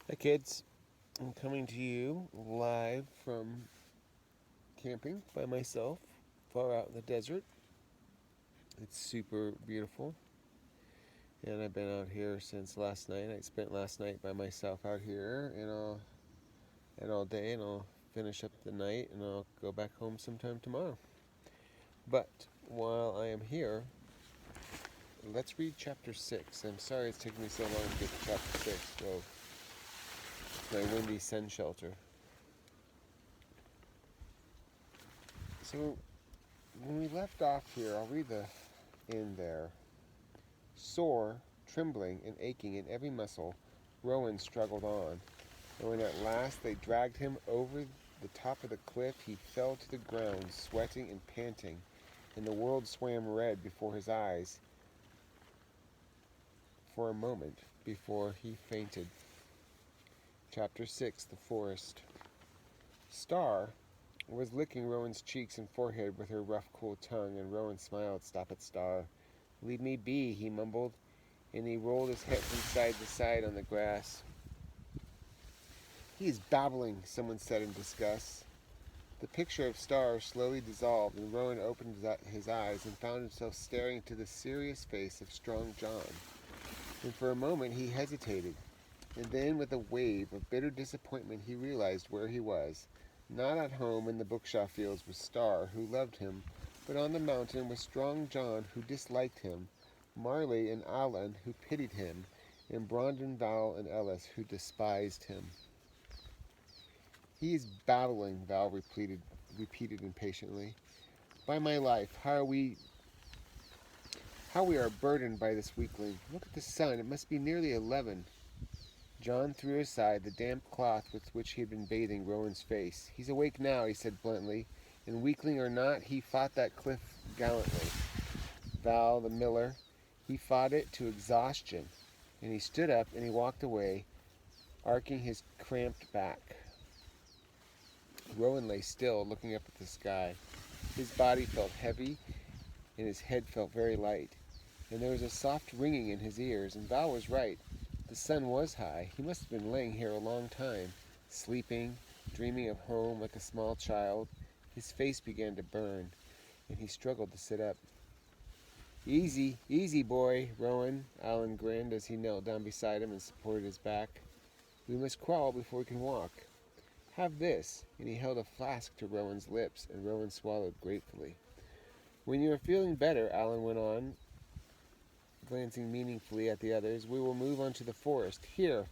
Hi, kids. I'm coming to you live from camping by myself, far out in the desert. It's super beautiful, and I've been out here since last night. I spent last night by myself out here, and all day, and I'll finish up the night, and I'll go back home sometime tomorrow. But while I am here, let's read chapter 6. I'm sorry it's taking me so long to get to chapter 6. So, my windy sun shelter. So, when we left off here, I'll read the end there. Sore, trembling, and aching in every muscle, Rowan struggled on, and when at last they dragged him over the top of the cliff, he fell to the ground, sweating and panting, and the world swam red before his eyes for a moment before he fainted. Chapter 6. The Forest. Star was licking Rowan's cheeks and forehead with her rough, cool tongue, and Rowan smiled. "Stop it, Star. Leave me be," he mumbled, and he rolled his head from side to side on the grass. "He is babbling," someone said in disgust. The picture of Star slowly dissolved, and Rowan opened his eyes and found himself staring into the serious face of Strong John. And for a moment he hesitated, and then with a wave of bitter disappointment he realized where he was. Not at home in the bookshelf fields with Star, who loved him, but on the mountain with Strong John, who disliked him, Marley and Alan, who pitied him, and Brandon, Val, and Ellis, who despised him. "He is babbling," Val repeated impatiently. "By my life, how we are burdened by this weakling. Look at the sun, it must be nearly 11. John threw aside the damp cloth with which he had been bathing Rowan's face. "He's awake now," he said bluntly, "and weakling or not, he fought that cliff gallantly. Val, the miller, he fought it to exhaustion." And he stood up and he walked away, arching his cramped back. Rowan lay still, looking up at the sky. His body felt heavy, and his head felt very light, and there was a soft ringing in his ears, and Val was right. The sun was high. He must have been laying here a long time, sleeping, dreaming of home like a small child. His face began to burn, and he struggled to sit up. "Easy, easy, boy, Rowan," Alan grinned as he knelt down beside him and supported his back. "We must crawl before we can walk. Have this," and he held a flask to Rowan's lips, and Rowan swallowed gratefully. "When you are feeling better," Alan went on, glancing meaningfully at the others, "we will move on to the forest. Here,"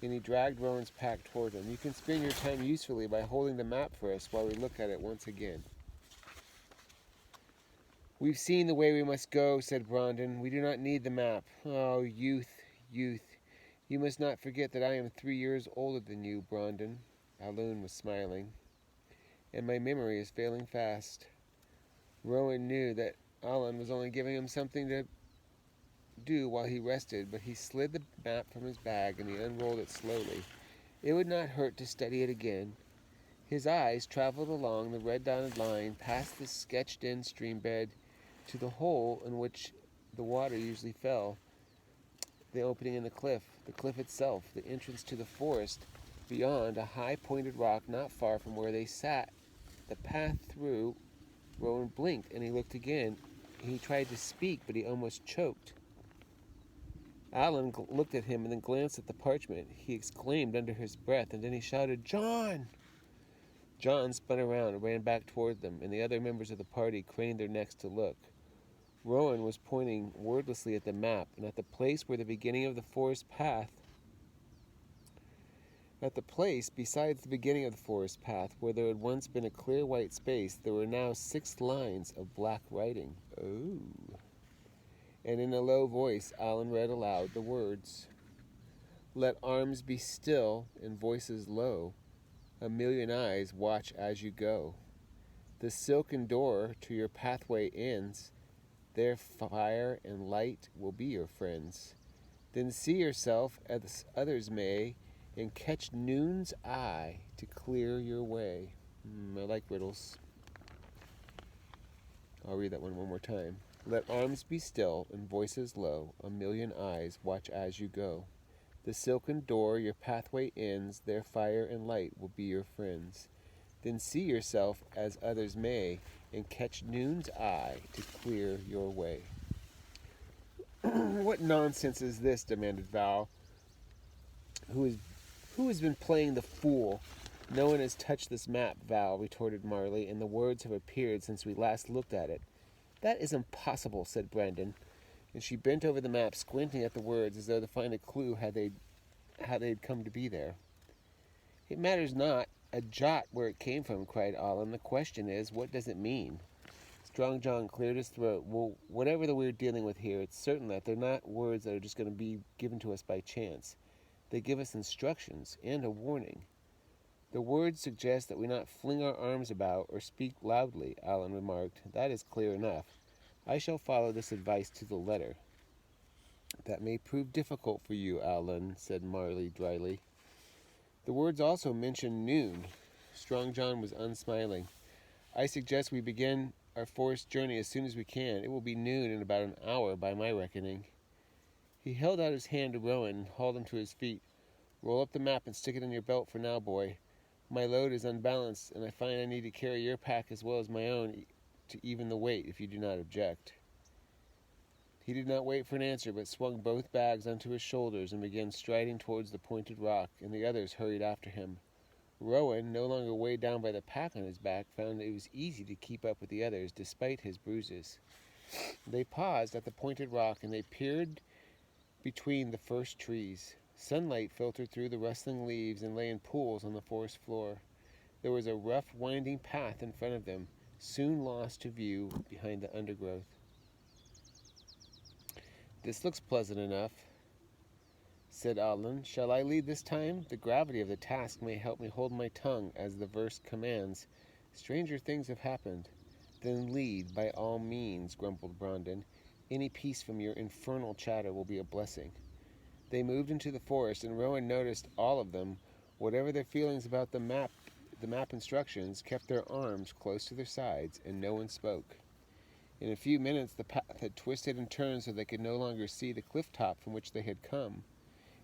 and he dragged Rowan's pack toward him. "You can spend your time usefully by holding the map for us while we look at it once again." "We've seen the way we must go," said Brandon. "We do not need the map." "Oh, youth, youth. You must not forget that I am 3 years older than you, Brandon." Alun was smiling. "And my memory is failing fast." Rowan knew that Alan was only giving him something to do while he rested, but he slid the map from his bag and he unrolled it slowly. It would not hurt to study it again. His eyes traveled along the red dotted line, past the sketched-in stream bed, to the hole in which the water usually fell, the opening in the cliff itself, the entrance to the forest, beyond a high-pointed rock not far from where they sat. The path through. Rowan blinked, and he looked again. He tried to speak, but he almost choked. Alan looked at him and then glanced at the parchment. He exclaimed under his breath, and then he shouted, "John!" John spun around and ran back toward them, and the other members of the party craned their necks to look. Rowan was pointing wordlessly at the map, and at the place where the beginning of the forest path At the place, besides the beginning of the forest path, where there had once been a clear white space, there were now 6 lines of black writing. "Oh." And in a low voice, Alan read aloud the words, "Let arms be still and voices low. A million eyes watch as you go. The silken door to your pathway ends. There fire and light will be your friends. Then see yourself as others may, and catch noon's eye to clear your way." I like riddles. I'll read that one more time. "Let arms be still and voices low. A million eyes watch as you go. The silken door your pathway ends, their fire and light will be your friends. Then see yourself as others may, and catch noon's eye to clear your way. What nonsense is this? Demanded Val. Who has been playing the fool? No one has touched this map, Val, retorted Marley, and the words have appeared since we last looked at it. That is impossible, said Brandon, and she bent over the map, squinting at the words as though to find a clue how they'd come to be there. It matters not a jot where it came from, cried Allen. The question is, what does it mean? Strong John cleared his throat. Well, whatever that we're dealing with here, it's certain that they're not words that are just going to be given to us by chance. They give us instructions and a warning. The words suggest that we not fling our arms about or speak loudly, Allen remarked. That is clear enough. I shall follow this advice to the letter. That may prove difficult for you, Allen, said Marley dryly. The words also mention noon. Strong John was unsmiling. I suggest we begin our forest journey as soon as we can. It will be noon in about an hour by my reckoning. He held out his hand to Rowan and hauled him to his feet. Roll up the map and stick it in your belt for now, boy. My load is unbalanced, and I find I need to carry your pack as well as my own to even the weight, if you do not object. He did not wait for an answer, but swung both bags onto his shoulders and began striding towards the pointed rock, and the others hurried after him. Rowan, no longer weighed down by the pack on his back, found it was easy to keep up with the others, despite his bruises. They paused at the pointed rock, and they peered between the first trees. Sunlight filtered through the rustling leaves and lay in pools on the forest floor. There was a rough, winding path in front of them, soon lost to view behind the undergrowth. This looks pleasant enough, said Allen. Shall I lead this time? The gravity of the task may help me hold my tongue, as the verse commands. Stranger things have happened. Then lead, by all means, grumbled Brandon. Any peace from your infernal chatter will be a blessing. They moved into the forest, and Rowan noticed all of them, whatever their feelings about the map instructions, kept their arms close to their sides, and no one spoke. In a few minutes the path had twisted and turned so they could no longer see the cliff top from which they had come,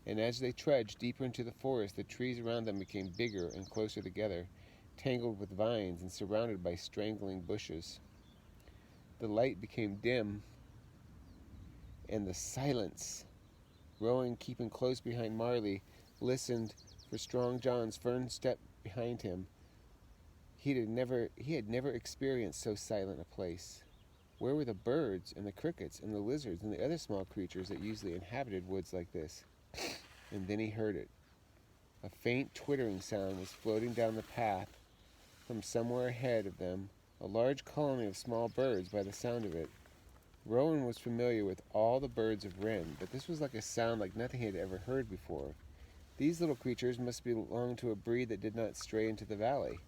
and as they trudged deeper into the forest, the trees around them became bigger and closer together, tangled with vines and surrounded by strangling bushes. The light became dim, and the silence. Rowan, keeping close behind Marley, listened for Strong John's firm step behind him. He had never experienced so silent a place. Where were the birds and the crickets and the lizards and the other small creatures that usually inhabited woods like this? And then he heard it. A faint twittering sound was floating down the path from somewhere ahead of them, a large colony of small birds by the sound of it. Rowan was familiar with all the birds of Rin, but this was like a sound like nothing he had ever heard before. These little creatures must belong to a breed that did not stray into the valley.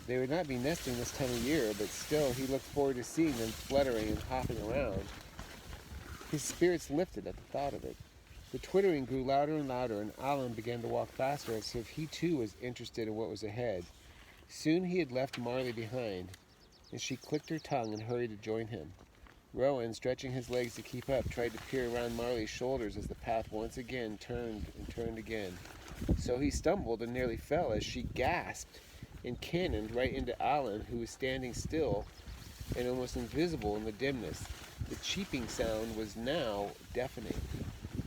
They would not be nesting this time of year, but still he looked forward to seeing them fluttering and hopping around. His spirits lifted at the thought of it. The twittering grew louder and louder, and Allen began to walk faster as if he too was interested in what was ahead. Soon he had left Marley behind, and she clicked her tongue and hurried to join him. Rowan, stretching his legs to keep up, tried to peer around Marley's shoulders as the path once again turned and turned again. So he stumbled and nearly fell as she gasped and cannoned right into Allen, who was standing still and almost invisible in the dimness. The cheeping sound was now deafening.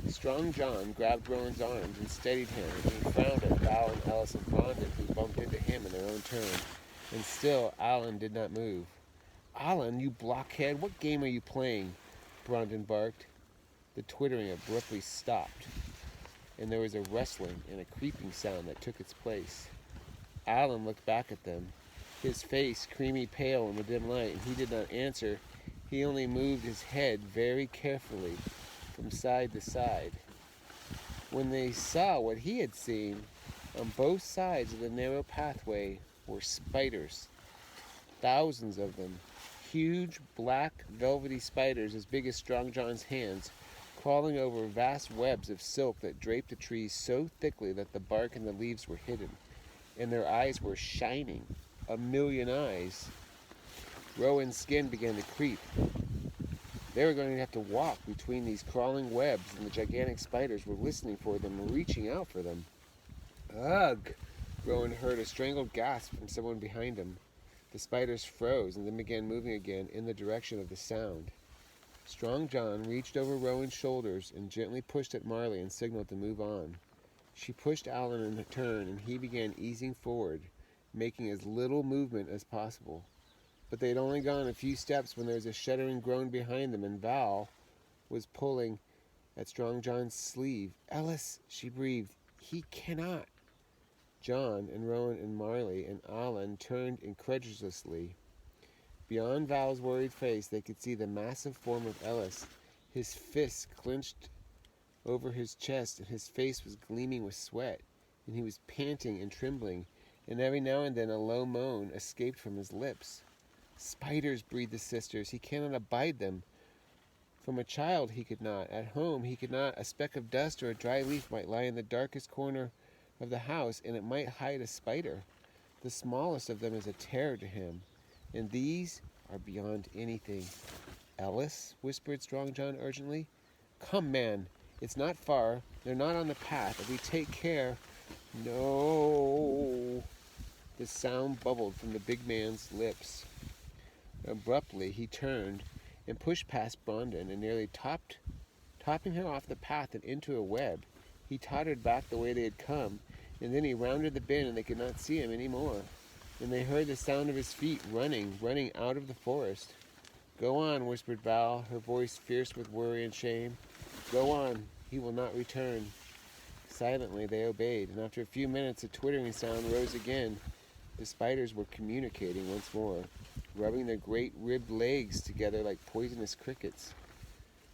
Strong John grabbed Rowan's arms and steadied him, and he frowned at Val and Ellis and Brandon, who bumped into him in their own turn. And still Allen did not move. Allen, you blockhead, what game are you playing? Brandon barked. The twittering abruptly stopped, and there was a rustling and a creeping sound that took its place. Allen looked back at them, his face creamy pale in the dim light, and he did not answer. He only moved his head very carefully from side to side. When they saw what he had seen, on both sides of the narrow pathway were spiders. Thousands of them, huge, black, velvety spiders as big as Strong John's hands, crawling over vast webs of silk that draped the trees so thickly that the bark and the leaves were hidden, and their eyes were shining. 1,000,000 eyes. Rowan's skin began to creep. They were going to have to walk between these crawling webs, and the gigantic spiders were listening for them and reaching out for them. Ugh! Rowan heard a strangled gasp from someone behind him. The spiders froze and then began moving again in the direction of the sound. Strong John reached over Rowan's shoulders and gently pushed at Marley and signaled to move on. She pushed Alan in turn, and he began easing forward, making as little movement as possible. But they had only gone a few steps when there was a shuddering groan behind them, and Val was pulling at Strong John's sleeve. "Ellis," she breathed, "he cannot." John and Rowan and Marley and Alan turned incredulously. Beyond Val's worried face, they could see the massive form of Ellis, his fists clenched over his chest, and his face was gleaming with sweat, and he was panting and trembling, and every now and then a low moan escaped from his lips. "Spiders," breathed the sisters. "He cannot abide them. From a child he could not. At home he could not. A speck of dust or a dry leaf might lie in the darkest corner of the house, and it might hide a spider. The smallest of them is a terror to him, and these are beyond anything." "Ellis," whispered Strong John urgently. "Come, man. It's not far. They're not on the path. If we take care—" "No." The sound bubbled from the big man's lips. Abruptly, he turned and pushed past Brandon and nearly topping her off the path and into a web. He tottered back the way they had come, and then he rounded the bend and they could not see him any more. And they heard the sound of his feet running out of the forest. "Go on," whispered Val, her voice fierce with worry and shame. "Go on. He will not return." Silently they obeyed, and after a few minutes a twittering sound rose again. The spiders were communicating once more, rubbing their great ribbed legs together like poisonous crickets.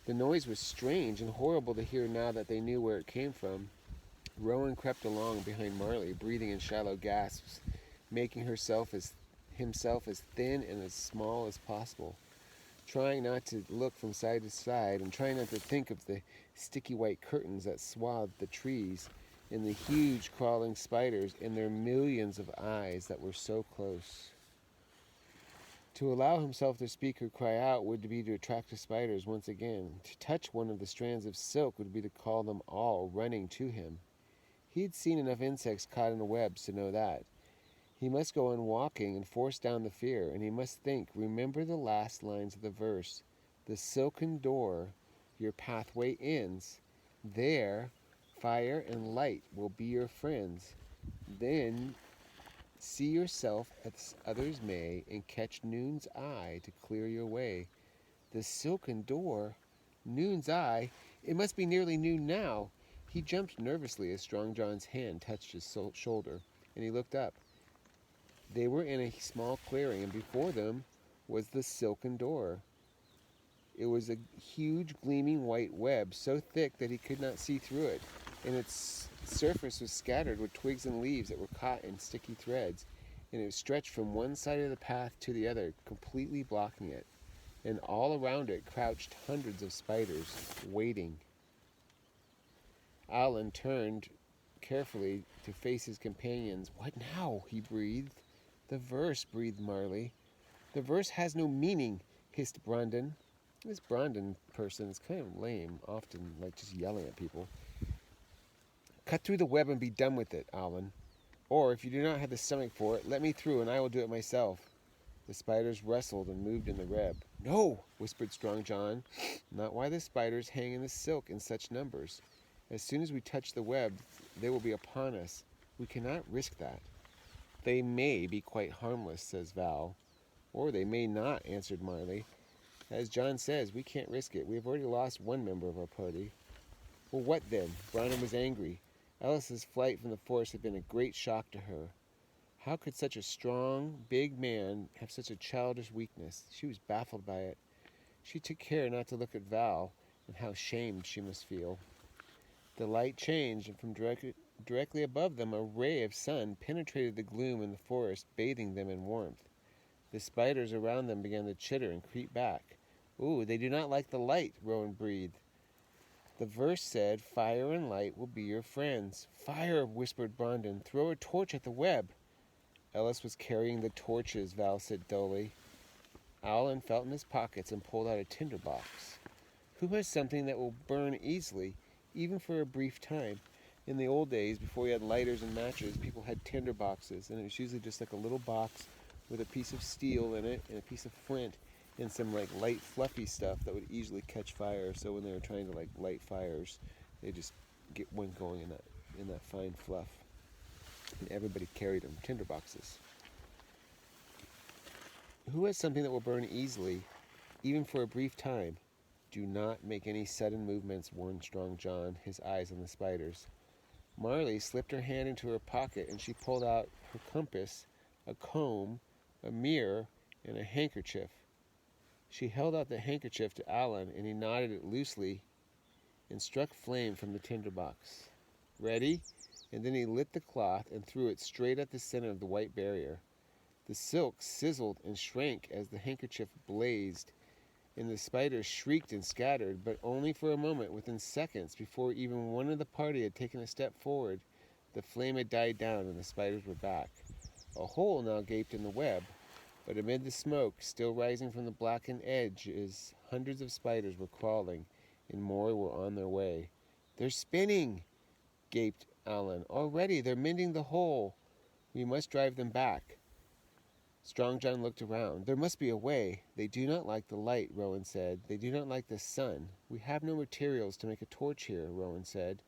The noise was strange and horrible to hear now that they knew where it came from. Rowan crept along behind Marley, breathing in shallow gasps, making himself as thin and as small as possible, trying not to look from side to side and trying not to think of the sticky white curtains that swathed the trees and the huge crawling spiders and their millions of eyes that were so close. To allow himself to speak or cry out would be to attract the spiders once again. To touch one of the strands of silk would be to call them all running to him. He had seen enough insects caught in webs to know that. He must go on walking and force down the fear, and he must remember the last lines of the verse. "The silken door your pathway ends. There, fire and light will be your friends. Then see yourself as others may, and catch noon's eye to clear your way." The silken door? Noon's eye? It must be nearly noon now. He jumped nervously as Strong John's hand touched his shoulder, and he looked up. They were in a small clearing, and before them was the silken door. It was a huge gleaming white web, so thick that he could not see through it, and its surface was scattered with twigs and leaves that were caught in sticky threads, and it stretched from one side of the path to the other, completely blocking it. And all around it crouched hundreds of spiders, waiting. Alan turned carefully to face his companions. "What now?" he breathed. "The verse," breathed Marley. "The verse has no meaning," hissed Brandon. This Brandon person is kind of lame, often like just yelling at people. "Cut through the web and be done with it, Alan. Or, if you do not have the stomach for it, let me through and I will do it myself." The spiders wrestled and moved in the web. "No," whispered Strong John. "Not while the spiders hang in the silk in such numbers. As soon as we touch the web, they will be upon us. We cannot risk that." "They may be quite harmless," says Val. "Or they may not," answered Marley. "As John says, we can't risk it. We have already lost one member of our party." "Well, what then?" Brandon was angry. Ellis's flight from the forest had been a great shock to her. How could such a strong, big man have such a childish weakness? She was baffled by it. She took care not to look at Val, and how shamed she must feel. The light changed, and from directly above them a ray of sun penetrated the gloom in the forest, bathing them in warmth. The spiders around them began to chitter and creep back. "Ooh, they do not like the light," Rowan breathed. "The verse said, 'Fire and light will be your friends.'" "Fire," whispered Brandon. "Throw a torch at the web." Ellis was carrying the torches, Val said dully. Alan felt in his pockets and pulled out a tinder box. Who has something that will burn easily, even for a brief time? In the old days, before we had lighters and matches, people had tinder boxes, and it was usually just like a little box with a piece of steel in it and a piece of flint and some like light fluffy stuff that would easily catch fire. So when they were trying to like light fires, they just get one going in that fine fluff. And everybody carried them, tinder boxes. Who has something that will burn easily, even for a brief time? Do not make any sudden movements, warned Strong John, his eyes on the spiders. Marley slipped her hand into her pocket and she pulled out her compass, a comb, a mirror, and a handkerchief. She held out the handkerchief to Alan and he knotted it loosely and struck flame from the tinderbox. Ready? And then he lit the cloth and threw it straight at the center of the white barrier. The silk sizzled and shrank as the handkerchief blazed, and the spiders shrieked and scattered, but only for a moment. Within seconds, before even one of the party had taken a step forward, the flame had died down and the spiders were back. A hole now gaped in the web, but amid the smoke still rising from the blackened edges, hundreds of spiders were crawling, and more were on their way. "They're spinning!" gaped Alan. "Already, they're mending the hole. We must drive them back." Strong John looked around. "There must be a way." "They do not like the light," Rowan said. "They do not like the sun." "We have no materials to make a torch here," Rowan said.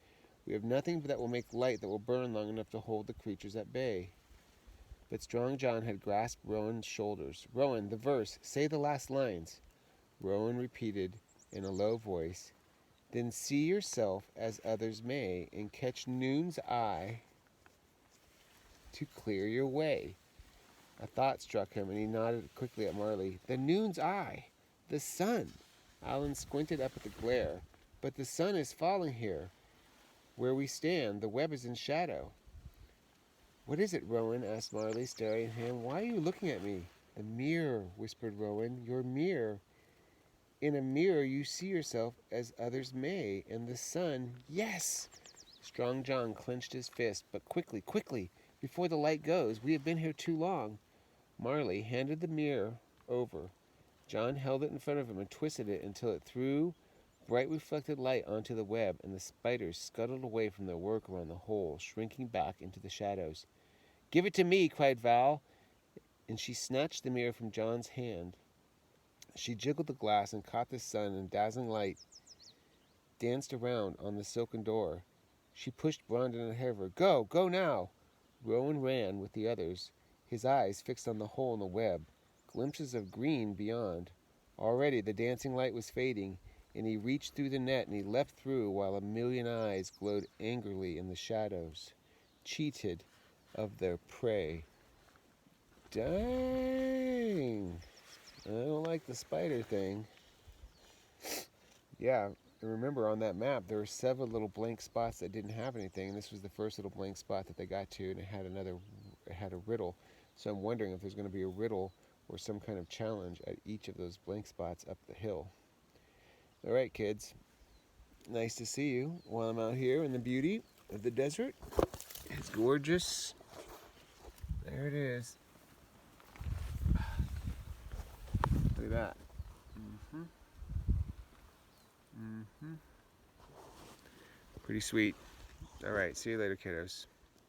"We have nothing that will make light that will burn long enough to hold the creatures at bay." But Strong John had grasped Rowan's shoulders. "Rowan, the verse. Say the last lines." Rowan repeated in a low voice, "Then see yourself as others may, and catch noon's eye to clear your way." A thought struck him, and he nodded quickly at Marley. "The noon's eye! The sun!" Alan squinted up at the glare. "But the sun is falling here. Where we stand, the web is in shadow." "What is it, Rowan?" asked Marley, staring at him. "Why are you looking at me?" "The mirror," whispered Rowan. "Your mirror. In a mirror you see yourself as others may, and the sun—" "Yes!" Strong John clenched his fist. "But quickly, quickly, before the light goes. We have been here too long." Marley handed the mirror over. John held it in front of him and twisted it until it threw bright reflected light onto the web, and the spiders scuttled away from their work around the hole, shrinking back into the shadows. "Give it to me!" cried Val, and she snatched the mirror from John's hand. She jiggled the glass and caught the sun, and dazzling light danced around on the silken door. She pushed Brandon ahead of her. "Go! Go now!" Rowan ran with the others, his eyes fixed on the hole in the web, glimpses of green beyond. Already the dancing light was fading, and he reached through the net and he leapt through while a million eyes glowed angrily in the shadows, cheated of their prey. Dang! I don't like the spider thing. Yeah, and remember on that map there were several little blank spots that didn't have anything, and this was the first little blank spot that they got to, and it had a riddle. So I'm wondering if there's going to be a riddle or some kind of challenge at each of those blank spots up the hill. All right, kids. Nice to see you while I'm out here in the beauty of the desert. It's gorgeous. There it is. Look at that. Pretty sweet. All right, see you later, kiddos.